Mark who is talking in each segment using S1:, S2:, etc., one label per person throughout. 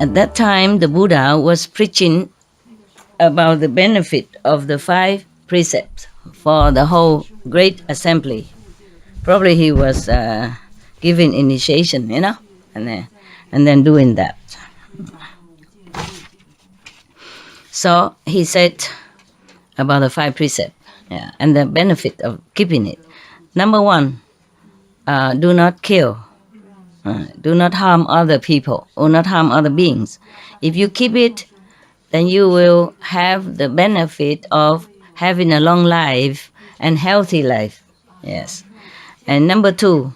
S1: At that time, the Buddha was preaching about the benefit of the 5 precepts for the whole great assembly. Probably he was giving initiation, and then doing that. So he said about the 5 precepts, and the benefit of keeping it. Number 1, do not kill. Do not harm other people or not harm other beings. If you keep it, then you will have the benefit of having a long life and healthy life. Yes. And number 2,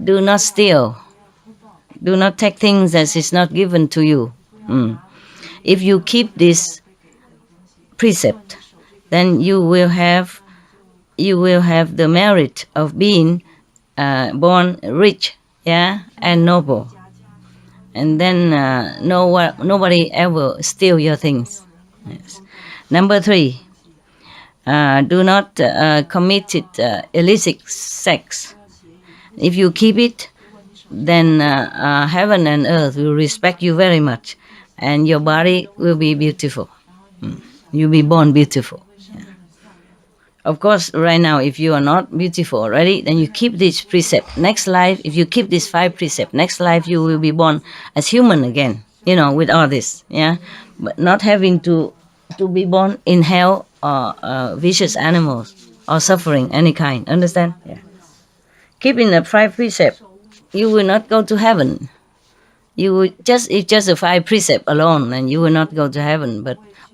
S1: do not steal. Do not take things that is not given to you. If you keep this precept, then you will have the merit of being born rich, and noble. And then nobody ever steal your things. Yes. Number 3, do not commit illicit sex. If you keep it, then heaven and earth will respect you very much, and your body will be beautiful. You'll be born beautiful. Of course, right now, if you are not beautiful already, then you keep this precept. Next life, if you keep this 5 precepts, next life you will be born as human again, with all this, but not having to be born in hell or vicious animals or suffering any kind. Understand? Yeah. Keeping the 5 precepts, you will not go to heaven. You will it's just a 5 precepts alone, and you will not go to heaven,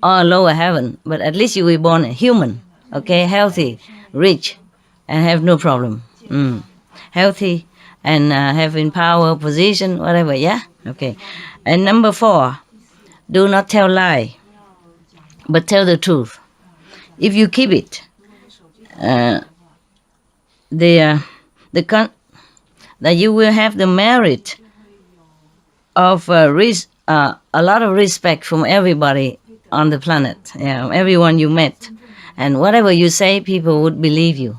S1: or lower heaven. But at least you will be born a human. Okay, healthy, rich, and have no problem. Healthy and having power, position, whatever, Okay. And number 4, do not tell lie, but tell the truth. If you keep it, that you will have the merit of a lot of respect from everybody on the planet, everyone you met. And whatever you say, people would believe you.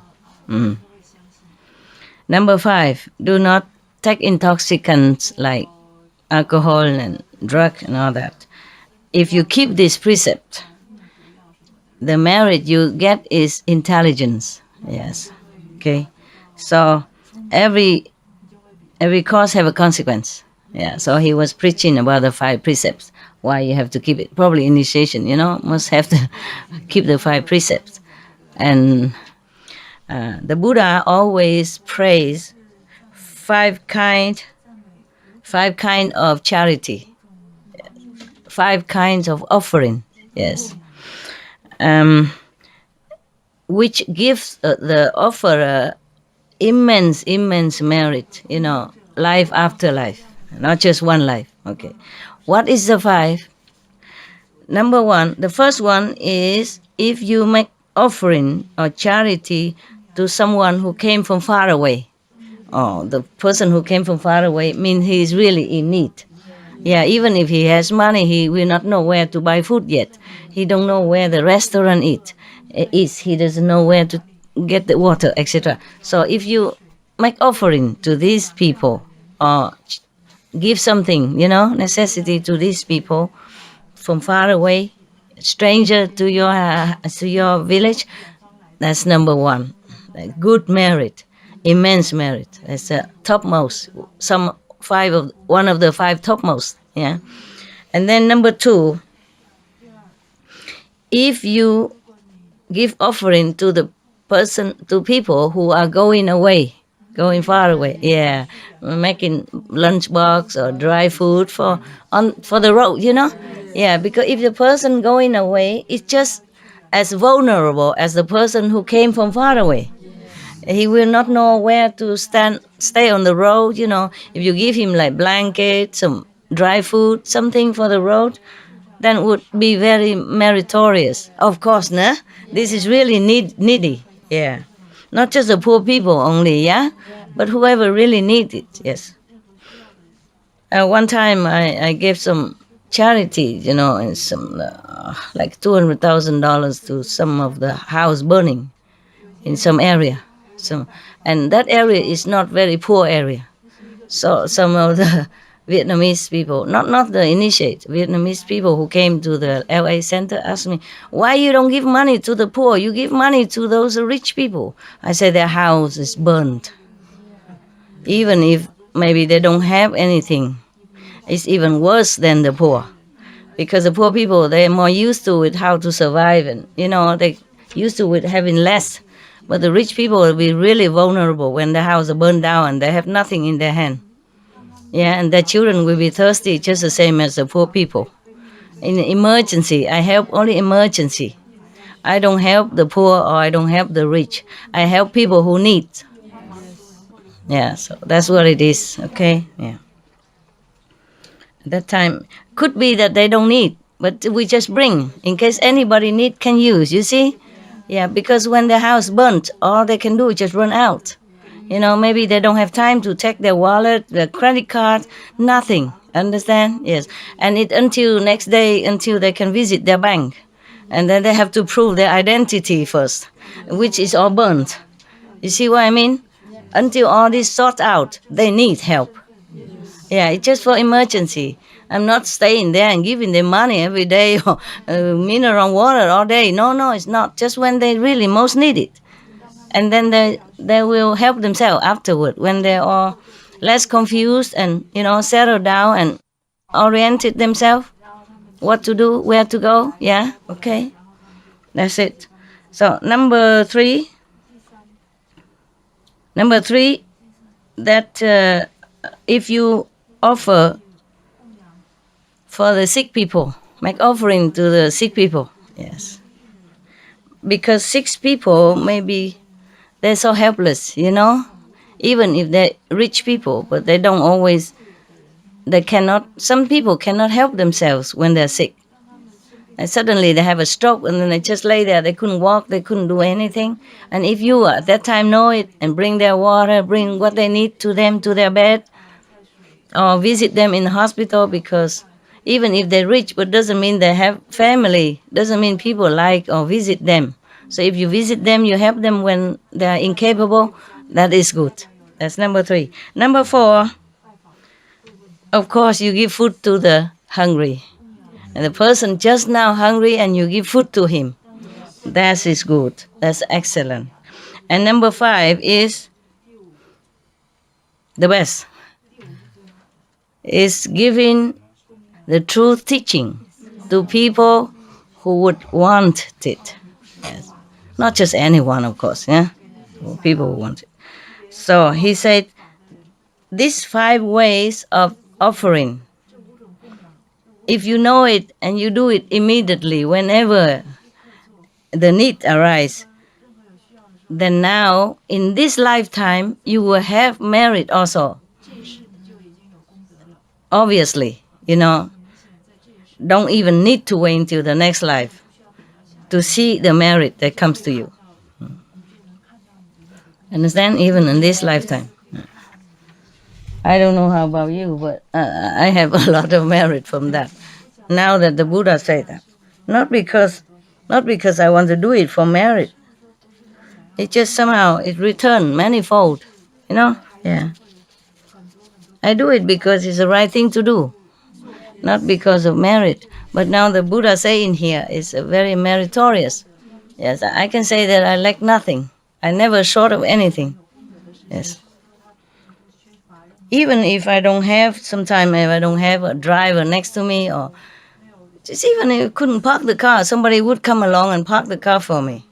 S1: Number 5, do not take intoxicants like alcohol and drug and all that. If you keep this precept, the merit you get is intelligence. Yes. Okay. So every cause have a consequence. So he was preaching about the 5 precepts. Why you have to keep it? Probably initiation, must have to keep the 5 precepts. And the Buddha always prays 5 kind of charity, 5 kinds of offering. Yes. Which gives the offerer immense merit, life after life, not just one life. Okay. What is the 5? Number 1, the first one is if you make offering or charity to someone who came from far away. The person who came from far away means he is really in need. Even if he has money, he will not know where to buy food yet. He don't know where the restaurant is. He doesn't know where to get the water, etc. So if you make offering to these people or give something, necessity to these people from far away, stranger to your village, that's number 1. Good merit, immense merit. That's topmost. One of the 5 topmost. And then number 2, if you give offering to people who are going far away, making lunchbox or dry food for the road, because if the person going away is just as vulnerable as the person who came from far away, he will not know where to stay on the road. If you give him like blanket, some dry food, something for the road, then would be very meritorious. Of course, this is really needy. Not just the poor people only, but whoever really needs it, yes. One time I gave some charity, and some like $200,000 to some of the house burning in some area. And that area is not very poor area. So some of the Vietnamese people, not the initiate, Vietnamese people who came to the LA center asked me, why you don't give money to the poor? You give money to those rich people. I said their house is burned. Even if maybe they don't have anything, it's even worse than the poor. Because the poor people, they're more used to it, how to survive, and they used to it having less. But the rich people will be really vulnerable when the house is burned down and they have nothing in their hand. Yeah, and their children will be thirsty just the same as the poor people. In emergency, I help only emergency. I don't help the poor or I don't help the rich. I help people who need. Yeah, so that's what it is. Okay, yeah. At that time, could be that they don't need, but we just bring in case anybody need can use. You see, yeah, because when the house burnt, all they can do is just run out. Maybe they don't have time to take their wallet, their credit card, nothing. Understand? Yes. And it until next day, until they can visit their bank. And then they have to prove their identity first, which is all burnt. You see what I mean? Until all this sort out, they need help. Yeah, it's just for emergency. I'm not staying there and giving them money every day or mineral water all day. No, it's not. Just when they really most need it. And then they will help themselves afterward when they are less confused and settle down and oriented themselves what to do, where to go. Yeah, okay, that's it. So number three, that if you offer for the sick people, make offering to the sick people. Yes, because sick people maybe they're so helpless, even if they're rich people, but they don't always, some people cannot help themselves when they're sick. And suddenly they have a stroke and then they just lay there, they couldn't walk, they couldn't do anything. And if you at that time know it and bring their water, bring what they need to them to their bed, or visit them in the hospital, because even if they're rich, but doesn't mean they have family, doesn't mean people like or visit them. So if you visit them, you help them when they are incapable, that is good. That's number three. Number four, of course, you give food to the hungry. And the person just now hungry and you give food to him. That is good. That's excellent. And number five is the best. Is giving the truth teaching to people who would want it. Yes. Not just anyone, of course, yeah? People who want it. So he said, these 5 ways of offering, if you know it and you do it immediately whenever the need arises, then now in this lifetime you will have merit also. Obviously, don't even need to wait until the next life to see the merit that comes to you. Understand? Even in this lifetime. I don't know how about you, but I have a lot of merit from that. Now that the Buddha said that, not because I want to do it for merit. It just somehow it returned manifold, Yeah. I do it because it's the right thing to do, not because of merit. But now the Buddha saying here is very meritorious. Yes, I can say that I lack nothing. I never short of anything. Yes. Even if I don't have, sometimes if I don't have a driver next to me, or just even if I couldn't park the car, somebody would come along and park the car for me.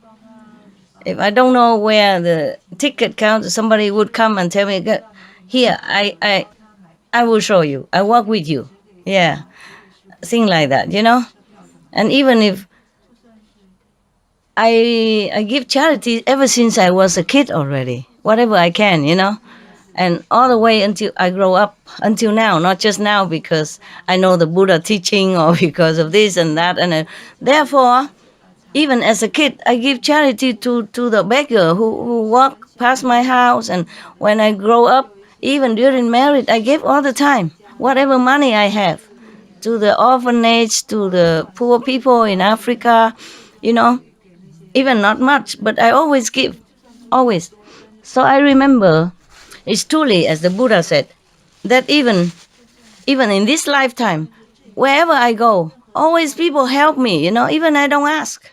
S1: If I don't know where the ticket counter, somebody would come and tell me, here, I will show you. I walk with you. Yeah. Thing like that, And even if I give charity ever since I was a kid already, whatever I can, and all the way until I grow up, until now, not just now because I know the Buddha teaching or because of this and that. And therefore, even as a kid, I give charity to the beggar who walk past my house. And when I grow up, even during marriage, I give all the time, whatever money I have, to the orphanage, to the poor people in Africa, even not much, but I always give, always. So I remember, it's truly, as the Buddha said, that even even in this lifetime, wherever I go, always people help me, even I don't ask.